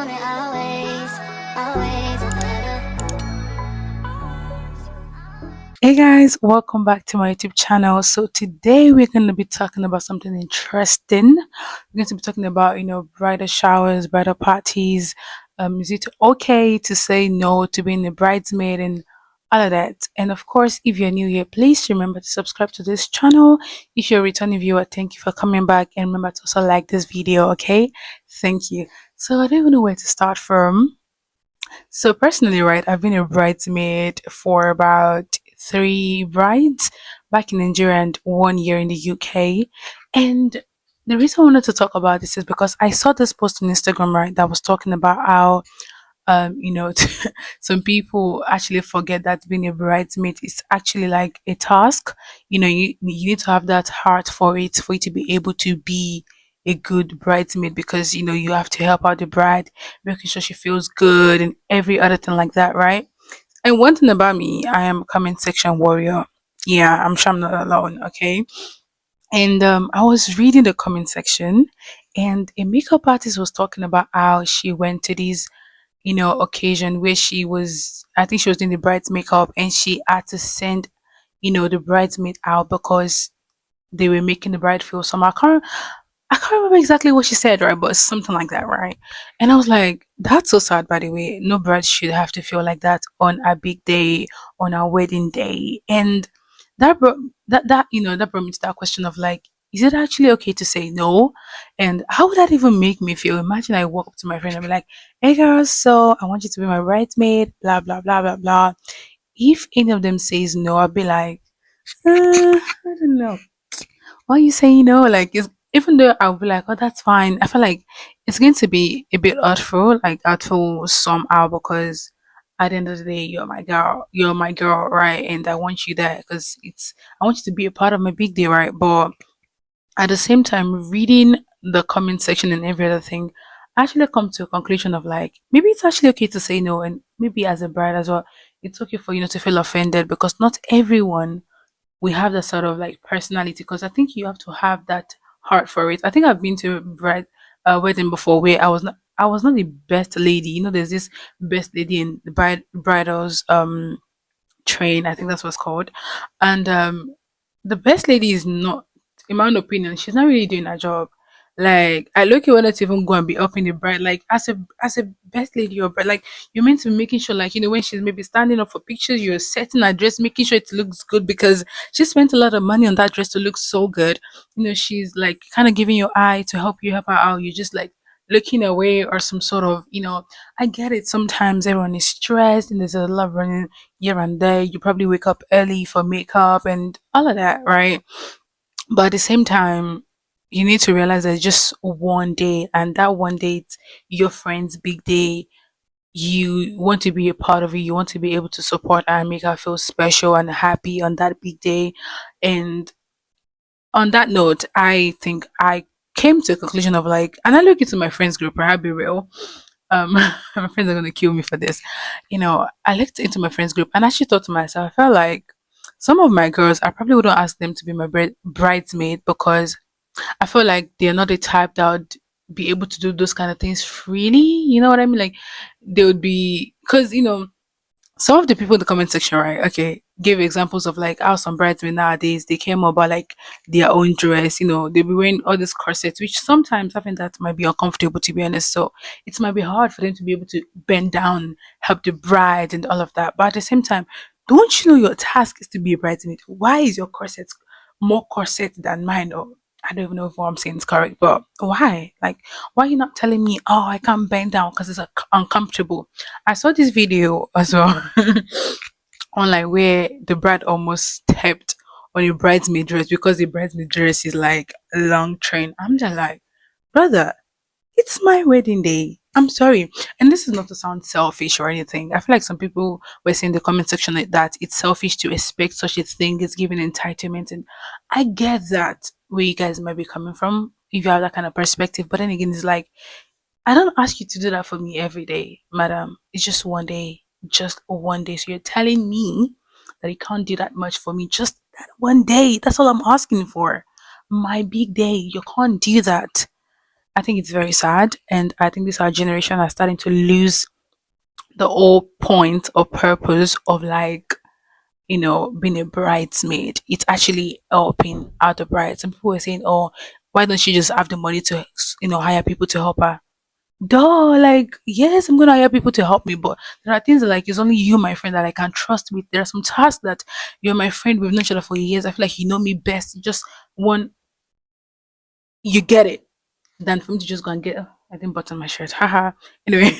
want it always, always. Hey guys, welcome back to my YouTube channel. So today we're going to be talking about something interesting. We're going to be talking about, bridal showers, bridal parties. Is it okay to say no to being a bridesmaid and all of that? And of course, if you're new here, please remember to subscribe to this channel. If you're a returning viewer, thank you for coming back, and remember to also like this video. Okay, thank you. So I don't even know where to start from. So personally, right, I've been a bridesmaid for about three brides back in Nigeria and 1 year in the UK. And the reason I wanted to talk about this is because I saw this post on Instagram, right, that was talking about how some people actually forget that being a bridesmaid is actually like a task. You need to have that heart for it to be able to be a good bridesmaid, because you have to help out the bride, making sure she feels good and every other thing like that, right? And one thing about me, I am a comment section warrior. Yeah, I'm sure I'm not alone. Okay. And I was reading the comment section, and a makeup artist was talking about how she went to these occasion where I think she was doing the bride's makeup, and she had to send, the bridesmaid out because they were making the bride feel somehow. I can't remember exactly what she said, right? But something like that, right? And I was like, that's so sad, by the way. No bride should have to feel like that on a big day, on our wedding day. And that brought that brought me to that question of like, is it actually okay to say no? And how would that even make me feel? Imagine I walk up to my friend and be like, hey girls, so I want you to be my bridesmaid, blah blah blah blah blah. If any of them says no, I'll be like, I don't know. Why you say no? Like, it's, even though I'll be like, oh, that's fine. I feel like it's going to be a bit artful, like artful somehow, because at the end of the day, you're my girl, right? And I want you there because I want you to be a part of my big day, right? But at the same time, reading the comment section and every other thing, I actually come to a conclusion of like, maybe it's actually okay to say no, and maybe as a bride as well, it's okay for you not to feel offended, because not everyone we have that sort of like personality, because I think you have to have that heart for it. I think I've been to a wedding before where I was not the best lady. There's this best lady in the bridal's train. I think that's what's called. And the best lady is not, in my own opinion, she's not really doing her job. Like, I look, you wanted to even go and be up in the bride, like as a best lady or bride, like you're meant to be making sure, like, when she's maybe standing up for pictures, you're setting her dress, making sure it looks good, because she spent a lot of money on that dress to look so good. She's like kind of giving your eye to help her out. You're just like looking away, or some sort of, I get it. Sometimes everyone is stressed and there's a lot of running here and there. You probably wake up early for makeup and all of that, right? But at the same time, you need to realize that it's just one day, and that one day, it's your friend's big day. You want to be a part of it. You want to be able to support her and make her feel special and happy on that big day. And on that note, I think I came to a conclusion of like, and I look into my friends group, I'll be real. My friends are gonna kill me for this. I looked into my friends group and actually thought to myself, I felt like some of my girls, I probably wouldn't ask them to be my bridesmaid, because I feel like they're not the type that would be able to do those kind of things freely. You know what I mean? Like, they would be, because some of the people in the comment section, right? Okay, give examples of like how some bridesmaids nowadays, they care more about like their own dress. They'll be wearing all these corsets, which sometimes having that might be uncomfortable, to be honest. So it might be hard for them to be able to bend down, help the bride, and all of that. But at the same time, don't you know your task is to be a bridesmaid? Why is your corset more corset than mine? Or I don't even know if what I'm saying is correct, but why? Like, why are you not telling me, oh, I can't bend down because it's uncomfortable? I saw this video as well online where the bride almost stepped on a bridesmaid dress because the bridesmaid dress is like a long train. I'm just like, brother, it's my wedding day. I'm sorry. And this is not to sound selfish or anything. I feel like some people were saying in the comment section like that it's selfish to expect such a thing. It's giving entitlement. And I get that where you guys might be coming from if you have that kind of perspective. But then again, it's like, I don't ask you to do that for me every day, madam. It's just one day. Just one day. So you're telling me that you can't do that much for me just that one day. That's all I'm asking for. My big day. You can't do that. I think it's very sad, and I think this our generation are starting to lose the whole point or purpose of like being a bridesmaid. It's actually helping out the bride. Some people were saying, "Oh, why don't she just have the money to hire people to help her?" Duh, like yes, I'm gonna hire people to help me, but there are things that like it's only you, my friend, that I can trust with. There are some tasks that you're my friend, we've known each other for years. I feel like you know me best. You just want you get it. Than for me to just go and get I didn't button my shirt. Haha. Anyway.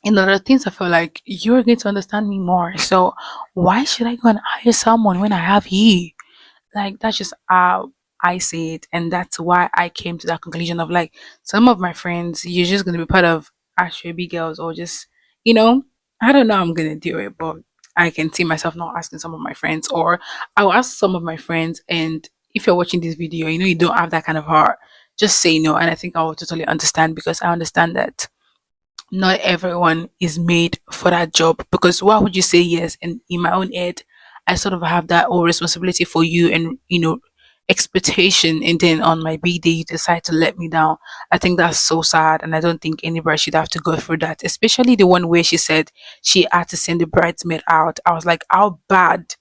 In other things I feel like you're going to understand me more. So why should I go and hire someone when I have you? Like that's just how I see it, and that's why I came to that conclusion of like some of my friends, you're just gonna be part of actually big girls, or just you know, I don't know how I'm gonna do it, but I can see myself not asking some of my friends, or I'll ask some of my friends, and if you're watching this video, you don't have that kind of heart, just say no, and I think I will totally understand because I understand that not everyone is made for that job because why would you say yes? And in my own head, I sort of have that whole responsibility for you and expectation, and then on my big day you decide to let me down. I think that's so sad, and I don't think anybody should have to go through that, especially the one where she said she had to send the bridesmaid out. I was like, how bad?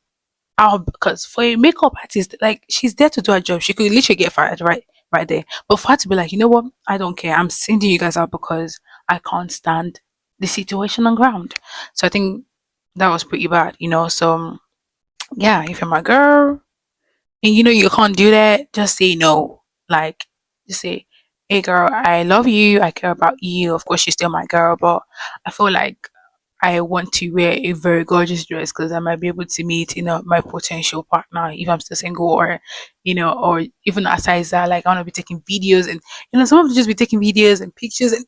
Because for a makeup artist, like she's there to do her job. She could literally get fired right there. But for her to be like, you know what? I don't care. I'm sending you guys out because I can't stand the situation on ground. So I think that was pretty bad, So yeah, if you're my girl and you can't do that, just say no. Like just say, hey girl, I love you, I care about you. Of course, you're still my girl, but I feel like I want to wear a very gorgeous dress because I might be able to meet, my potential partner if I'm still single, or even aside that, like I want to be taking videos, and some of them just be taking videos and pictures and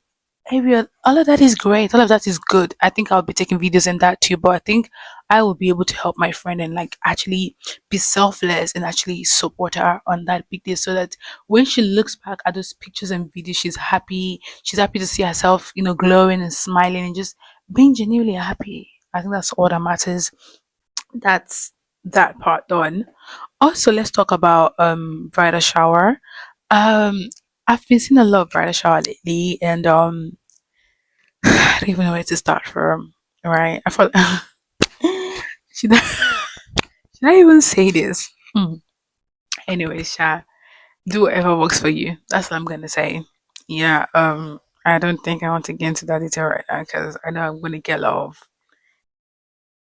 all of that is great. All of that is good. I think I'll be taking videos and that too, but I think I will be able to help my friend and like actually be selfless and actually support her on that big day so that when she looks back at those pictures and videos, she's happy. She's happy to see herself, glowing and smiling and just being genuinely happy. I think that's all that matters. That's that part done. Also, let's talk about bridal shower. Um I've been seeing a lot of bridal shower lately, and I don't even know where to start from. Right? I thought should I, should I even say this? Anyway, Sha, do whatever works for you. That's what I'm gonna say. Yeah. I don't think I want to get into that detail right now because I know I'm gonna get a lot of.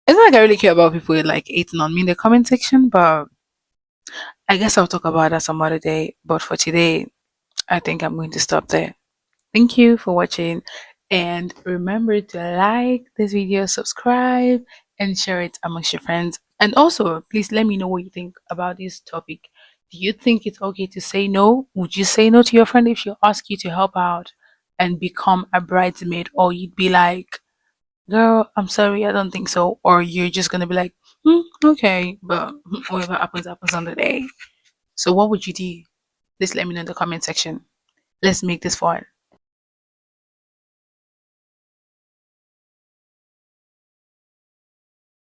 It's not like I really care about people like hating on me in the comment section, but I guess I'll talk about that some other day. But for today, I think I'm going to stop there. Thank you for watching, and remember to like this video, subscribe, and share it amongst your friends. And also, please let me know what you think about this topic. Do you think it's okay to say no? Would you say no to your friend if she asks you to help out and become a bridesmaid, or you'd be like, "Girl, I'm sorry, I don't think so," or you're just gonna be like, "Okay," but whatever happens, happens on the day. So, what would you do? Please let me know in the comment section. Let's make this fun.